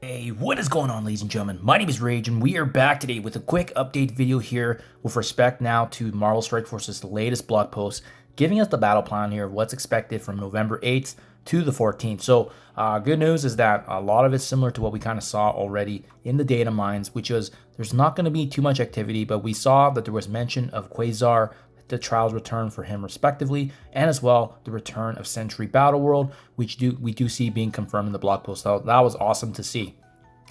Hey, what is going on, ladies and gentlemen? My name is Rayge, and we are back today with a quick update video here with respect now to Marvel Strike Force's latest blog post, giving us the battle plan here of what's expected from November 8th to the 14th. So good news is that a lot of it's similar to what we kind of saw already in the data mines, which is there's not going to be too much activity, but we saw that there was mention of Quasar, the trials return for him respectively, and as well the return of Sentry BATTLEWORLD, which we do see being confirmed in the blog post. So that was awesome to see.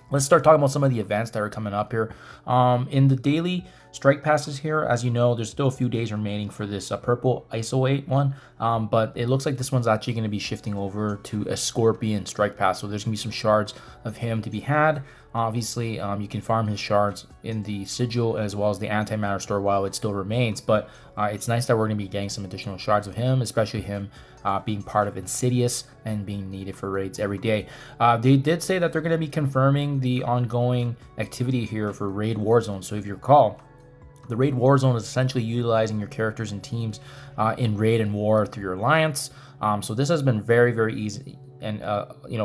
Let's start talking about some of the events that are coming up here. In the daily strike passes here, as you know, there's still a few days remaining for this purple ISO 8 one, but it looks like this one's actually going to be shifting over to a Scorpion strike pass. So there's going to be some shards of him to be had. Obviously, you can farm his shards in the sigil as well as the antimatter store while it still remains, but it's nice that we're going to be getting some additional shards of him, especially him being part of Insidious and being needed for raids every day. They did say that they're going to be confirming the ongoing activity here for Raid Warzone. So if you recall, the Raid Warzone is essentially utilizing your characters and teams in Raid and War through your alliance. So this has been very, very easy and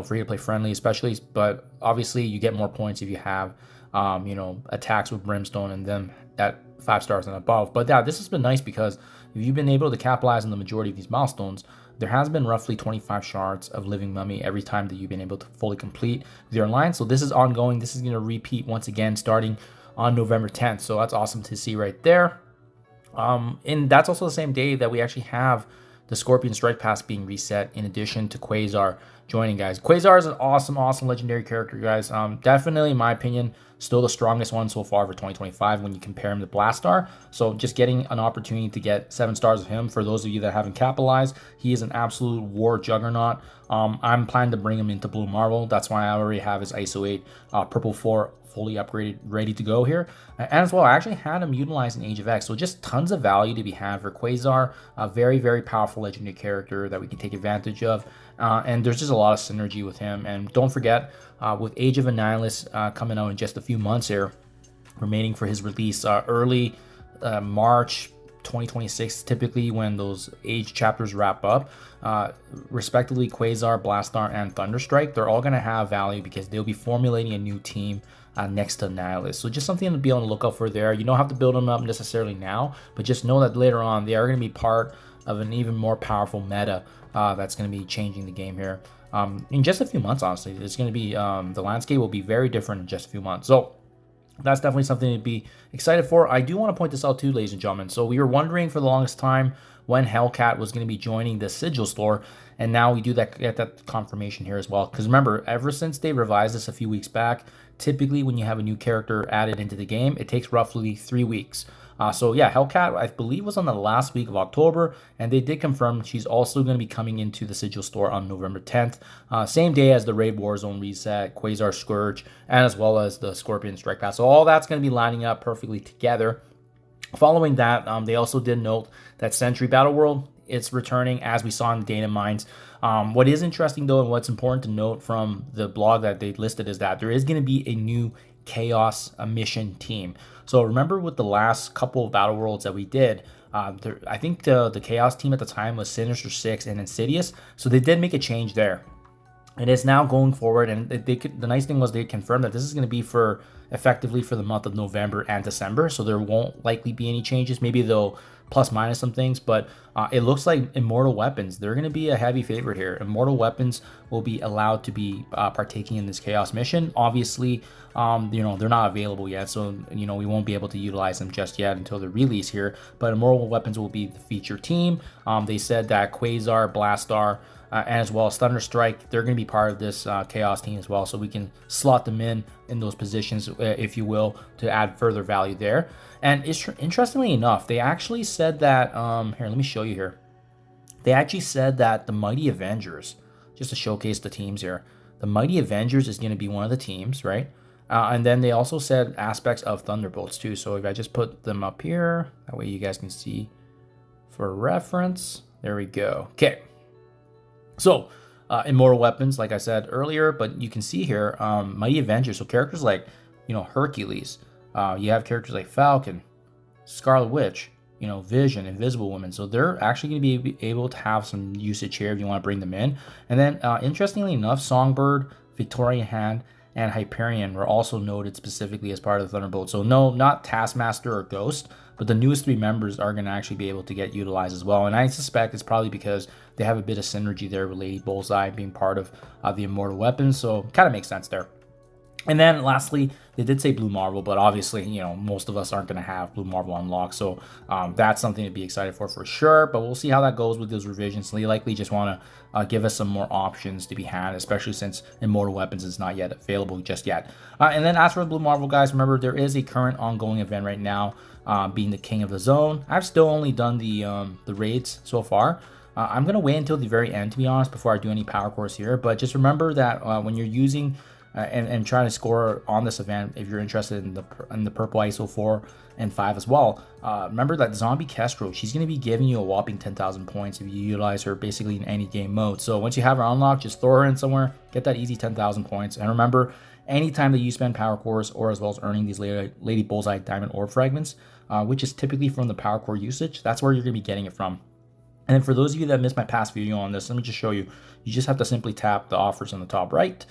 free to play friendly, especially. But obviously, you get more points if you have attacks with Brimstone and them at 5 stars and above. But yeah, this has been nice because if you've been able to capitalize on the majority of these milestones, there has been roughly 25 shards of Living Mummy every time that you've been able to fully complete with your alliance. So this is ongoing. This is going to repeat once again starting on November 10th. So that's awesome to see right there. And that's also the same day that we actually have the Scorpion Strike Pass being reset in addition to Quasar joining, guys. Quasar is an awesome legendary character, guys. Definitely, in my opinion, still the strongest one so far for 2025 when you compare him to Blastar. So just getting an opportunity to get 7 stars of him, for those of you that haven't capitalized, he is an absolute war juggernaut. I'm planning to bring him into Blue Marvel. That's why I already have his ISO 8 Purple 4 fully upgraded, ready to go here. And as well, I actually had him utilized in Age of X, so just tons of value to be had for Quasar. A very, very powerful legendary character that we can take advantage of, and there's just a lot of synergy with him. And don't forget, with Age of Annihilus coming out in just a few months here, remaining for his release early March 2026, typically when those Age chapters wrap up, respectively Quasar, Blastar, and Thunderstrike, they're all going to have value because they'll be formulating a new team next to Annihilus. So just something to be on the lookout for there. You don't have to build them up necessarily now, but just know that later on they are going to be part of an even more powerful meta that's going to be changing the game here in just a few months. Honestly, it's going to be the landscape will be very different in just a few months. So that's definitely something to be excited for. I do want to point this out too, ladies and gentlemen. So we were wondering for the longest time when Hellcat was going to be joining the Sigil store, and now we get that confirmation here as well. Because remember, ever since they revised this a few weeks back, typically when you have a new character added into the game, it takes roughly 3 weeks. So yeah, Hellcat, I believe, was on the last week of October, and they did confirm she's also going to be coming into the Sigil store on November 10th, same day as the Raid Warzone reset, Quasar Scourge, and as well as the Scorpion Strike Pass. So all that's going to be lining up perfectly together. Following that, they also did note that Sentry BattleWorld, it's returning as we saw in the data mines. What is interesting though, and what's important to note from the blog that they listed, is that there is going to be a new Chaos mission team. So remember with the last couple of Battle Worlds that we did, I think the Chaos team at the time was Sinister Six and Insidious. So they did make a change there. It is now going forward, and the nice thing was they confirmed that this is going to be effectively for the month of November and December. So there won't likely be any changes. Maybe they'll plus minus some things, but it looks like Immortal Weapons, they're going to be a heavy favorite here. Immortal Weapons will be allowed to be partaking in this Chaos mission. Obviously, they're not available yet, so we won't be able to utilize them just yet until the release here. But Immortal Weapons will be the feature team. They said that Quasar, Blastar, and as well as Thunderstrike, they're going to be part of this Chaos team as well, so we can slot them in those positions, if you will, to add further value there. And interestingly enough, they actually said that, here, let me show you here. They actually said that the Mighty Avengers, just to showcase the teams here, the Mighty Avengers is going to be one of the teams, right? And then they also said aspects of Thunderbolts too. So if I just put them up here, that way you guys can see for reference. There we go. Okay. So, Immortal Weapons, like I said earlier, but you can see here, Mighty Avengers, so characters like, Hercules, you have characters like Falcon, Scarlet Witch, Vision, Invisible Woman, so they're actually going to be able to have some usage here if you want to bring them in. And then, interestingly enough, Songbird, Victorian Hand, and Hyperion were also noted specifically as part of the Thunderbolt. So no, not Taskmaster or Ghost, but the newest 3 members are going to actually be able to get utilized as well. And I suspect it's probably because they have a bit of synergy there with Lady Bullseye being part of the Immortal Weapons. So kind of makes sense there. And then lastly, they did say Blue Marvel, but obviously, you know, most of us aren't going to have Blue Marvel unlocked. So that's something to be excited for sure. But we'll see how that goes with those revisions. They likely just want to give us some more options to be had, especially since Immortal Weapons is not yet available just yet. And then as for the Blue Marvel, guys, remember there is a current ongoing event right now, being the King of the Zone. I've still only done the raids so far. I'm going to wait until the very end, to be honest, before I do any power cores here. But just remember that when you're using and trying to score on this event, if you're interested in the purple ISO 4 and 5 as well, remember that Zombie Kestro, she's going to be giving you a whopping 10,000 points if you utilize her basically in any game mode. So once you have her unlocked, just throw her in somewhere, get that easy 10,000 points. And remember, anytime that you spend power cores, or as well as earning these Lady Bullseye Diamond Orb fragments, which is typically from the power core usage, that's where you're going to be getting it from. And then for those of you that missed my past video on this, let me just show you. You just have to simply tap the offers on the top right.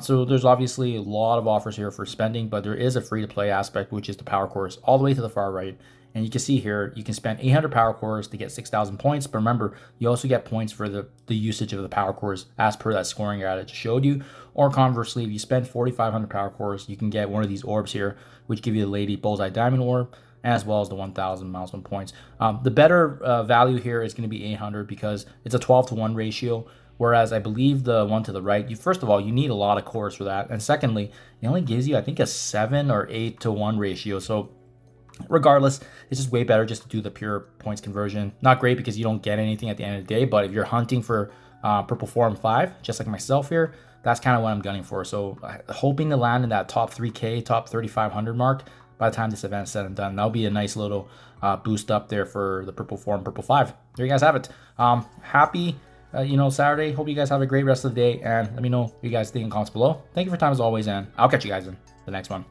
So there's obviously a lot of offers here for spending, but there is a free-to-play aspect, which is the power cores all the way to the far right. And you can see here, you can spend 800 power cores to get 6,000 points. But remember, you also get points for the usage of the power cores as per that scoring guide I just showed you. Or conversely, if you spend 4,500 power cores, you can get one of these orbs here, which give you the Lady Bullseye Diamond Orb, as well as the 1,000 milestone points. The better value here is going to be 800 because it's a 12-to-1 ratio. Whereas I believe the one to the right, first of all, you need a lot of cores for that. And secondly, it only gives you, I think, a 7 or 8-to-1 ratio. So regardless, it's just way better just to do the pure points conversion. Not great because you don't get anything at the end of the day, but if you're hunting for purple 4 and 5, just like myself here, that's kind of what I'm gunning for. So hoping to land in that top 3K, top 3,500 mark by the time this event's said and done. That'll be a nice little boost up there for the purple 4 and purple 5. There you guys have it. Happy Saturday. Hope you guys have a great rest of the day, and let me know what you guys think in comments below. Thank you for your time as always, and I'll catch you guys in the next one.